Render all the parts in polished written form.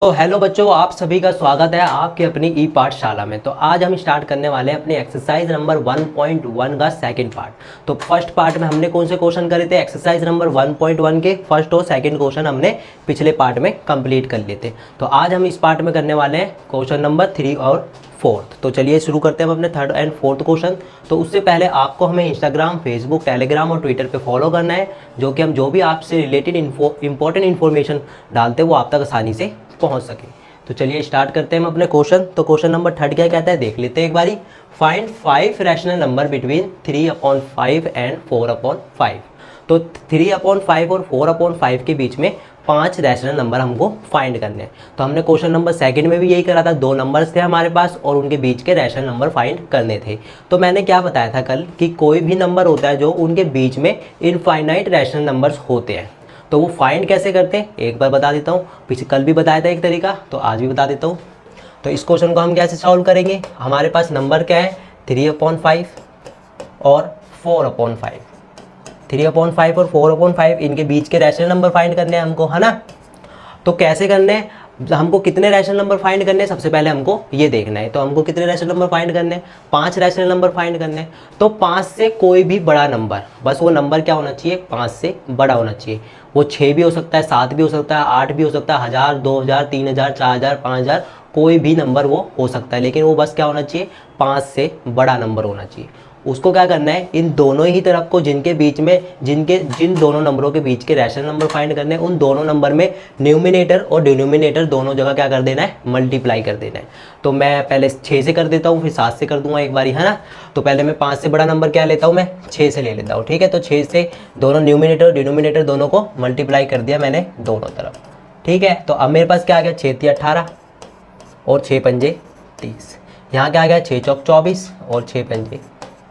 तो हेलो बच्चों, आप सभी का स्वागत है आपके अपनी ई पाठशाला में। तो आज हम स्टार्ट करने वाले हैं अपनी एक्सरसाइज नंबर 1.1 का सेकंड पार्ट। तो फर्स्ट पार्ट में हमने कौन से क्वेश्चन करे थे? एक्सरसाइज नंबर 1.1 के फर्स्ट और सेकंड क्वेश्चन हमने पिछले पार्ट में कंप्लीट कर लिए थे। तो आज हम इस पार्ट में करने वाले हैं क्वेश्चन नंबर 3 और 4। तो चलिए शुरू करते हैं हम अपने थर्ड एंड फोर्थ क्वेश्चन। तो उससे पहले आपको हमें इंस्टाग्राम, फेसबुक, टेलीग्राम और ट्विटर पे फॉलो करना है, जो कि हम जो भी आपसे रिलेटेड इंपॉर्टेंट इन्फॉर्मेशन डालते हैं वो आप तक आसानी से पहुंच सके। तो चलिए स्टार्ट करते हैं हम अपने क्वेश्चन। तो क्वेश्चन नंबर 3 क्या कहता है देख लेते हैं एक बारी। Find 5 rational number between 3/5 and 4/5। तो 3/5 और 4/5 के बीच में 5 रैशनल नंबर हमको फाइंड करने हैं। तो हमने क्वेश्चन नंबर सेकंड में भी यही करा था, 2 नंबर्स थे हमारे पास और उनके बीच के रैशनल नंबर फाइंड करने थे। तो मैंने क्या बताया था कल कि कोई भी नंबर होता है जो उनके बीच में इनफाइनाइट रैशनल नंबर्स होते हैं, तो वो फाइंड कैसे करते हैं एक बार बता देता हूँ। पीछे कल भी बताया था एक तरीका, तो आज भी बता देता हूँ। तो इस क्वेश्चन को हम कैसे सॉल्व करेंगे? हमारे पास नंबर क्या है? 3/5 और 4/5। 3/5 और 4/5 इनके बीच के रैशनल नंबर फाइंड करने हैं हमको, है ना। तो कैसे करने हैं? हमको कितने रैशनल नंबर फाइंड करने हैं सबसे पहले हमको ये देखना है। तो हमको कितने रैशनल नंबर फाइंड करने हैं? 5 रैशनल नंबर फाइंड करने हैं। तो 5 से कोई भी बड़ा नंबर, बस वो नंबर क्या होना चाहिए? 5 से बड़ा होना चाहिए। वो 6 भी हो सकता है, 7 भी हो सकता है, 8 भी हो सकता है, 1000, 2000, 3000, 4000, 5000, कोई भी नंबर वो हो सकता है, लेकिन वो बस क्या होना चाहिए? 5 से बड़ा नंबर होना चाहिए। उसको क्या करना है? इन दोनों ही तरफ को जिनके बीच में जिन दोनों नंबरों के बीच के रैशनल नंबर फाइंड करने हैं, उन दोनों नंबर में न्यूमिनेटर और डिनोमिनेटर दोनों जगह क्या कर देना है? मल्टीप्लाई कर देना है। तो मैं पहले 6 से कर देता हूँ, फिर 7 से कर दूंगा एक बारी, है ना। तो पहले मैं 5 से बड़ा नंबर क्या लेता हूँ? मैं 6 से ले लेता हूँ, ठीक है। तो 6 से दोनों न्यूमिनेटर और डिनोमिनेटर दोनों को मल्टीप्लाई कर दिया मैंने दोनों तरफ, ठीक है। तो अब मेरे पास क्या आ गया? 6 × 18 और 6 × 5 = 30। यहाँ क्या आ गया? 6 × 4 = 24 और 6 × 5 =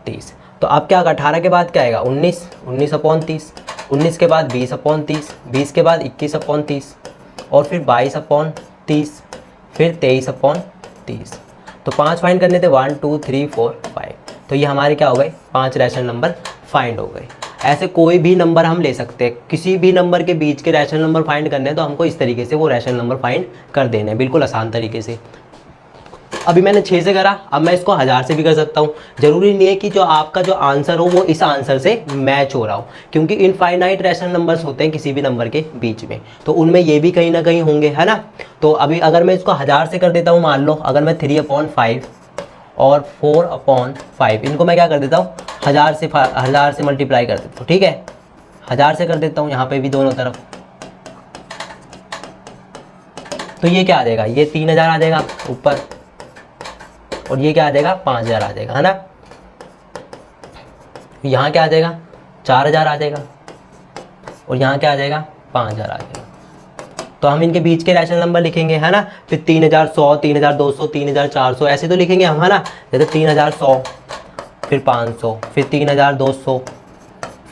30। तो अब क्या होगा? 18 के बाद क्या आएगा? 19, 19/30, 19 के बाद 20/30, 20 के बाद 21/30 और फिर 22/30, फिर 23/30। तो 5 फाइंड करने थे, 1 2 3 4 5। तो ये हमारे क्या हो गए? 5 रैशनल नंबर फाइंड हो गए। ऐसे कोई भी नंबर हम ले सकते हैं, किसी भी नंबर के बीच के रैशनल नंबर फाइंड करने हैं तो हमको इस तरीके से वो रैशनल नंबर फाइंड कर देने हैं, बिल्कुल आसान तरीके से। अभी मैंने 6 से करा, अब मैं इसको 1000 से भी कर सकता हूँ। जरूरी नहीं है कि जो आपका जो आंसर हो वो इस आंसर से मैच हो रहा हो, क्योंकि इनफाइनाइट रैशनल नंबर्स होते हैं किसी भी नंबर के बीच में, तो उनमें ये भी कहीं ना कहीं होंगे, है ना। तो अभी अगर मैं इसको 1000 से कर देता हूँ, मान लो अगर मैं 3/5 और 4/5 इनको मैं क्या कर देता हूँ? 1000 से मल्टीप्लाई कर देता हूँ, ठीक है। 1000 से कर देता हूँ यहाँ पे भी दोनों तरफ। तो ये क्या आ जाएगा? ये 3000 आ जाएगा ऊपर, और ये क्या आ जाएगा? 5000 आ जाएगा, है ना। यहाँ क्या आ जाएगा? 4000 आ जाएगा, और यहाँ क्या आ जाएगा? 5000 आ जाएगा। तो हम इनके बीच के रैशनल नंबर लिखेंगे, है ना। फिर 3100, 3200, 3400 ऐसे तो लिखेंगे हम, है ना। जैसे 3100, फिर 500, फिर 3200,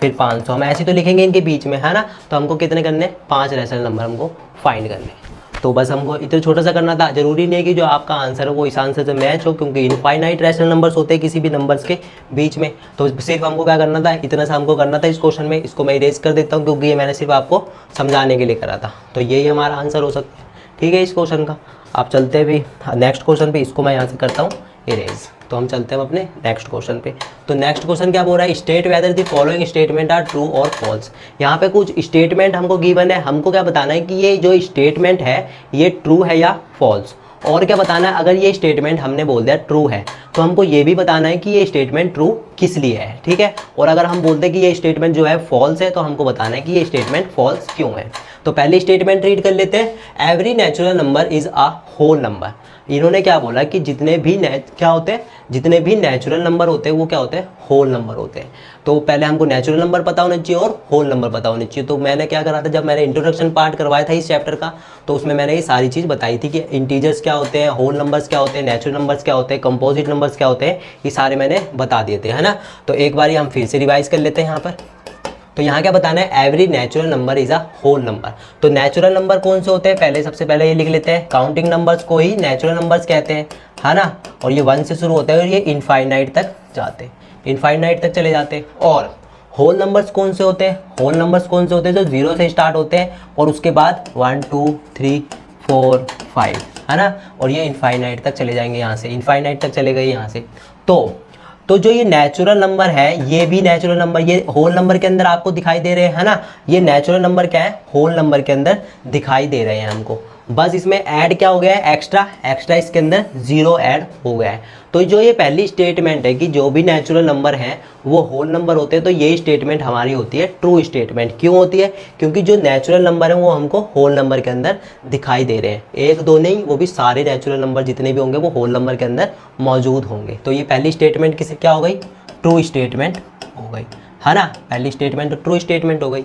फिर 500, हम ऐसे तो लिखेंगे इनके बीच में, है ना। तो हमको कितने करने? 5 रैशनल नंबर हमको फाइंड करने। तो बस हमको इतना छोटा सा करना था। जरूरी नहीं है कि जो आपका आंसर हो वो इस आंसर से मैच हो, क्योंकि इनफाइनाइट रैशनल नंबर्स होते हैं किसी भी नंबर्स के बीच में। तो सिर्फ हमको क्या करना था? इतना सा हमको करना था इस क्वेश्चन में। इसको मैं इरेज कर देता हूँ, क्योंकि ये मैंने सिर्फ आपको समझाने के लिए करा था। तो यही हमारा आंसर हो सकता है, ठीक है, इस क्वेश्चन का। आप चलते भी नेक्स्ट क्वेश्चन पे, इसको मैं यहाँ से करता हूँ इरेज। तो हम चलते हैं अपने नेक्स्ट क्वेश्चन पे। तो नेक्स्ट क्वेश्चन क्या बोल रहा है? State whether the following statement are true और फॉल्स। यहाँ पे कुछ स्टेटमेंट हमको गिवन है, हमको क्या बताना है कि ये जो स्टेटमेंट है ये ट्रू है या फॉल्स। और क्या बताना है? अगर ये स्टेटमेंट हमने बोल दिया ट्रू है, तो हमको ये भी बताना है कि ये स्टेटमेंट ट्रू किस लिए है, ठीक है। और अगर हम बोलते हैं कि ये स्टेटमेंट जो है फॉल्स है, तो हमको बताना है कि ये स्टेटमेंट फॉल्स क्यों है। तो पहली स्टेटमेंट रीड कर लेते हैं। Every natural number is a whole number. इन्होंने क्या बोला कि जितने भी क्या होते हैं, जितने भी नेचुरल नंबर होते हैं वो क्या होते हैं? होल नंबर होते हैं। तो पहले हमको नेचुरल नंबर पता होना चाहिए और होल नंबर पता होने चाहिए। तो मैंने क्या करा था, जब मैंने इंट्रोडक्शन पार्ट करवाया था इस चैप्टर का, तो उसमें मैंने ये सारी चीज़ बताई थी कि इंटीजर्स क्या होते हैं, होल नंबर्स क्या होते हैं, नेचुरल नंबर्स क्या होते हैं, कंपोजिट नंबर्स क्या होते हैं, ये सारे मैंने बता दिए थे, है ना। तो एक बार हम फिर से रिवाइज कर लेते हैं यहाँ पर। तो यहाँ क्या बताना है? Every natural number is a whole number. तो नेचुरल नंबर कौन से होते हैं? पहले सबसे पहले ये लिख लेते हैं, काउंटिंग नंबर्स को ही नेचुरल नंबर्स कहते हैं, है ना। और ये 1 से शुरू होते हैं और ये इनफाइनाइट तक जाते हैं, इनफाइनाइट तक चले जाते हैं। और होल नंबर्स कौन से होते हैं? होल नंबर्स कौन से होते हैं? जो 0 से स्टार्ट होते हैं और उसके बाद 1 2 3 4 5, है ना, और ये इनफाइनाइट तक चले जाएंगे, यहाँ से इनफाइनाइट तक चले गए यहाँ से। तो जो ये नेचुरल नंबर है, ये भी नेचुरल नंबर, ये होल नंबर के अंदर आपको दिखाई दे रहे हैं, है ना, ये नेचुरल नंबर क्या है, होल नंबर के अंदर दिखाई दे रहे हैं हमको। बस इसमें ऐड क्या हो गया है, एक्स्ट्रा इसके अंदर 0 ऐड हो गया है। तो जो ये पहली स्टेटमेंट है कि जो भी नेचुरल नंबर हैं वो होल नंबर होते हैं, तो ये स्टेटमेंट हमारी होती है ट्रू स्टेटमेंट। क्यों होती है, क्योंकि जो नेचुरल नंबर है वो हमको होल नंबर के अंदर दिखाई दे रहे हैं, एक दो नहीं, वो भी सारे नेचुरल नंबर जितने भी होंगे वो होल नंबर के अंदर मौजूद होंगे। तो ये पहली स्टेटमेंट किसे क्या हो गई, ट्रू स्टेटमेंट हो गई, है ना, पहली स्टेटमेंट तो ट्रू स्टेटमेंट हो गई।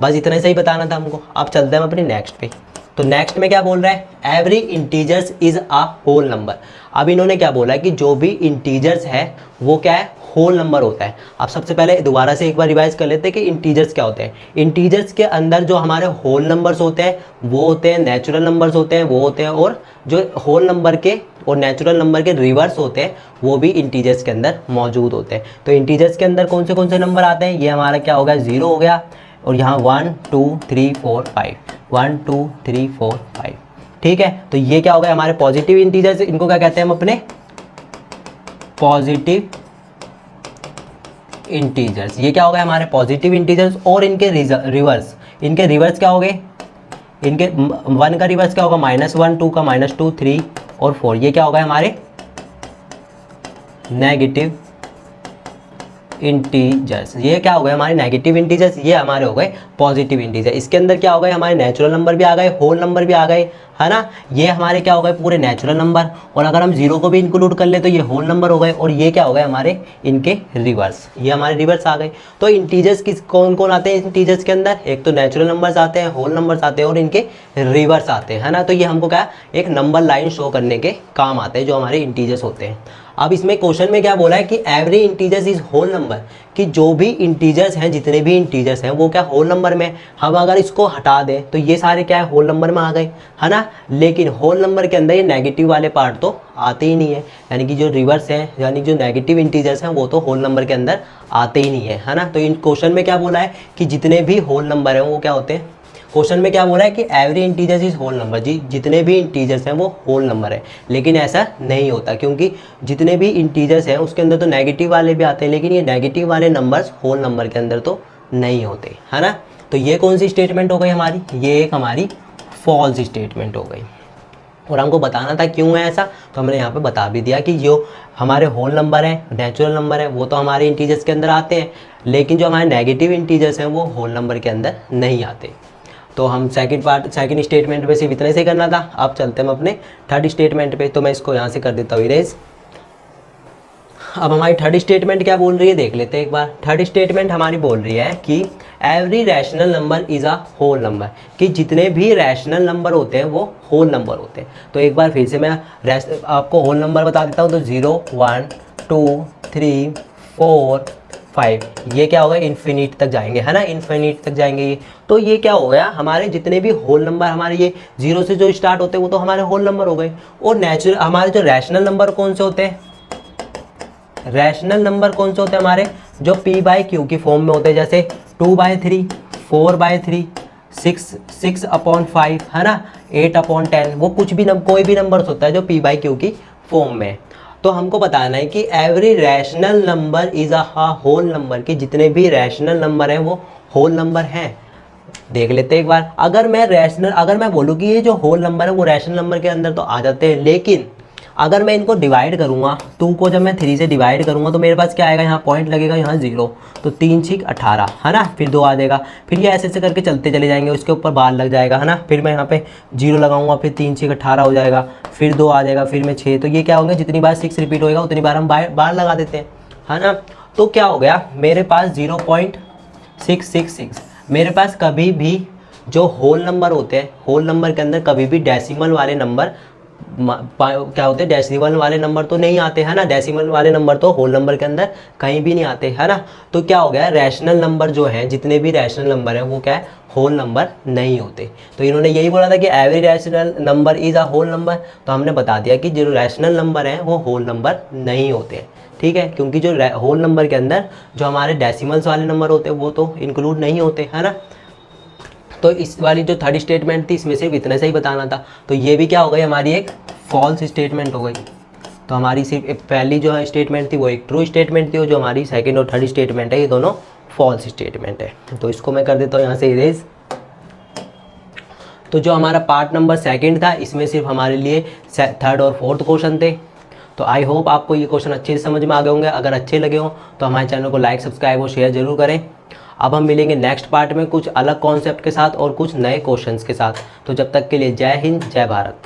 बस इतना ही बताना था हमको। अब चलते हैं अपने नेक्स्ट पे। तो नेक्स्ट में क्या बोल रहा है, every integers is a whole number. अब इन्होंने क्या बोला है कि जो भी इंटीजर्स है वो क्या है, होल नंबर होता है। अब सबसे पहले दोबारा से एक बार रिवाइज कर लेते हैं कि इंटीजर्स क्या होते हैं। इंटीजर्स के अंदर जो हमारे होल नंबर्स होते हैं वो होते हैं नेचुरल नंबर्स होते हैं, वो होते हैं, और जो होल नंबर के और नेचुरल नंबर के रिवर्स होते हैं वो भी इंटीजर्स के अंदर मौजूद होते हैं। तो इंटीजर्स के अंदर कौन से नंबर आते हैं, ये हमारा क्या हो गया, 0 हो गया, और यहाँ 1 2 3 4 5, 1 2 3 4 5, ठीक है। तो ये क्या हो गया हमारे पॉजिटिव इंटीजर्स, इनको क्या कहते हैं हम अपने पॉजिटिव इंटीजर्स। ये क्या हो गया हमारे पॉजिटिव इंटीजर्स, और इनके रिवर्स क्या हो गए, इनके 1 का रिवर्स क्या होगा, -1, 2 का -2, 3 और 4, ये क्या हो गया हमारे नेगेटिव इंटीजर्स। ये क्या हो गए हमारे नेगेटिव इंटीजर्स, ये हमारे हो गए पॉजिटिव इंटीजर। इसके अंदर क्या हो गए हमारे नेचुरल नंबर भी आ गए, होल नंबर भी आ गए, है ना, ये हमारे क्या हो गए पूरे नेचुरल नंबर, और अगर हम 0 को भी इंक्लूड कर ले तो ये होल नंबर हो गए, और ये क्या हो गए हमारे इनके रिवर्स, ये हमारे रिवर्स आ गए। तो इंटीजर्स किस कौन कौन आते हैं इंटीजर्स के अंदर, एक तो नेचुरल नंबर्स आते हैं, होल नंबर्स आते हैं, और इनके रिवर्स आते हैं, है ना। तो ये हमको क्या एक नंबर लाइन शो करने के काम आते हैं जो हमारे इंटीजर्स होते हैं। अब इसमें क्वेश्चन में क्या बोला है कि every integers is whole number, कि जो भी इंटीजर्स हैं, जितने भी इंटीजर्स हैं वो क्या होल नंबर में। हम अगर इसको हटा दें तो ये सारे क्या है होल नंबर में आ गए, है ना, लेकिन होल नंबर के अंदर ये नेगेटिव वाले पार्ट तो आते ही नहीं है, यानी कि जो रिवर्स हैं यानी जो नेगेटिव इंटीजर्स हैं वो तो होल नंबर के अंदर आते ही नहीं है ना। तो इन क्वेश्चन में क्या बोला है कि जितने भी होल नंबर हैं वो क्या होते हैं, क्वेश्चन में क्या बोला है कि every integers is whole number, जी जितने भी इंटीजर्स हैं वो होल नंबर है, लेकिन ऐसा नहीं होता, क्योंकि जितने भी इंटीजर्स हैं उसके अंदर तो नेगेटिव वाले भी आते हैं, लेकिन ये नेगेटिव वाले नंबर्स होल नंबर के अंदर तो नहीं होते, है ना। तो ये कौन सी स्टेटमेंट हो गई हमारी, ये एक हमारी फॉल्स स्टेटमेंट हो गई, और हमको बताना था क्यों है ऐसा, तो हमने यहाँ पे बता भी दिया कि जो हमारे होल नंबर है, नेचुरल नंबर है, वो तो हमारे इंटीजर्स के अंदर आते हैं, लेकिन जो हमारे नेगेटिव इंटीजर्स हैं वो होल नंबर के अंदर नहीं आते। तो हम सेकंड स्टेटमेंट पे सिर्फ इतने से करना था। अब चलते हैं हम अपने थर्ड स्टेटमेंट पे, तो मैं इसको यहाँ से कर देता हूँ इरेज। अब हमारी थर्ड स्टेटमेंट क्या बोल रही है देख लेते हैं एक बार। थर्ड स्टेटमेंट हमारी बोल रही है कि every rational number is a whole number, कि जितने भी रैशनल नंबर होते हैं वो होल नंबर होते हैं। तो एक बार फिर से मैं आपको होल नंबर बता देता हूँ। तो 0 1 2 3 4 5, ये क्या होगा इन्फिनिट तक जाएंगे, है ना, इन्फिनिट तक जाएंगे ये। तो ये क्या हो गया हमारे जितने भी होल नंबर हमारे ये 0 से जो स्टार्ट होते हैं वो तो हमारे होल नंबर हो गए। और नेचुरल हमारे जो रैशनल नंबर कौन से होते हैं, रैशनल नंबर कौन से होते हैं हमारे, जो p/q की फॉर्म में होते हैं, जैसे 2/3 4/3 6/5, है ना, 8/10, वो कुछ भी कोई भी नंबर होता है जो p/q की फॉर्म में। तो हमको बताना है कि every rational number is a whole number, कि जितने भी रैशनल नंबर हैं वो होल नंबर हैं। देख लेते हैं एक बार। अगर मैं बोलूँ कि ये जो होल नंबर है वो रैशनल नंबर के अंदर तो आ जाते हैं, लेकिन अगर मैं इनको डिवाइड करूँगा 2 को जब मैं 3 से डिवाइड करूँगा तो मेरे पास क्या आएगा, यहाँ पॉइंट लगेगा, यहाँ 0, तो 3 6 18, है ना, फिर 2 आ जाएगा, फिर ये ऐसे ऐसे करके चलते चले जाएंगे, उसके ऊपर बार लग जाएगा, है ना, फिर मैं यहाँ पे 0 लगाऊंगा, फिर 3 6 18 हो जाएगा, फिर 2 आ जाएगा, फिर मैं 6, तो ये क्या होगा जितनी बार 6 रिपीट होएगा उतनी बार हम बार लगा देते हैं, है ना। तो क्या हो गया मेरे पास 0.666, मेरे पास कभी भी जो होल नंबर होते हैं, होल नंबर के अंदर कभी भी डेसिमल वाले नंबर क्या होते हैं, डेसिमल वाले नंबर तो नहीं आते, है ना, डेसिमल वाले नंबर तो होल नंबर के अंदर कहीं भी नहीं आते, है ना। तो क्या हो गया रैशनल नंबर जो है, जितने भी रैशनल नंबर हैं वो क्या है होल नंबर नहीं होते। तो इन्होंने यही बोला था कि every rational number is a whole number, तो हमने बता दिया कि जो रैशनल नंबर हैं वो होल नंबर नहीं होते हैं, ठीक है, क्योंकि जो होल नंबर के अंदर जो हमारे डेसिमल्स वाले नंबर होते हैं वो तो इंक्लूड नहीं होते, है ना। तो इस वाली जो थर्ड स्टेटमेंट थी इसमें सिर्फ इतने से ही बताना था, तो ये भी क्या हो गई हमारी एक फॉल्स स्टेटमेंट हो गई। तो हमारी सिर्फ पहली जो है स्टेटमेंट थी वो एक ट्रू स्टेटमेंट थी, और जो हमारी सेकंड और थर्ड स्टेटमेंट है ये दोनों फॉल्स स्टेटमेंट है। तो इसको मैं कर देता हूँ यहाँ से इरेज। तो जो हमारा पार्ट नंबर सेकंड था इसमें सिर्फ हमारे लिए थर्ड और फोर्थ क्वेश्चन थे। तो आई होप आपको ये क्वेश्चन अच्छे से समझ में आ गए होंगे। अगर अच्छे लगे हो तो हमारे चैनल को लाइक, सब्सक्राइब और शेयर जरूर करें। अब हम मिलेंगे नेक्स्ट पार्ट में कुछ अलग कॉन्सेप्ट के साथ और कुछ नए क्वेश्चंस के साथ। तो जब तक के लिए जय हिंद, जय भारत।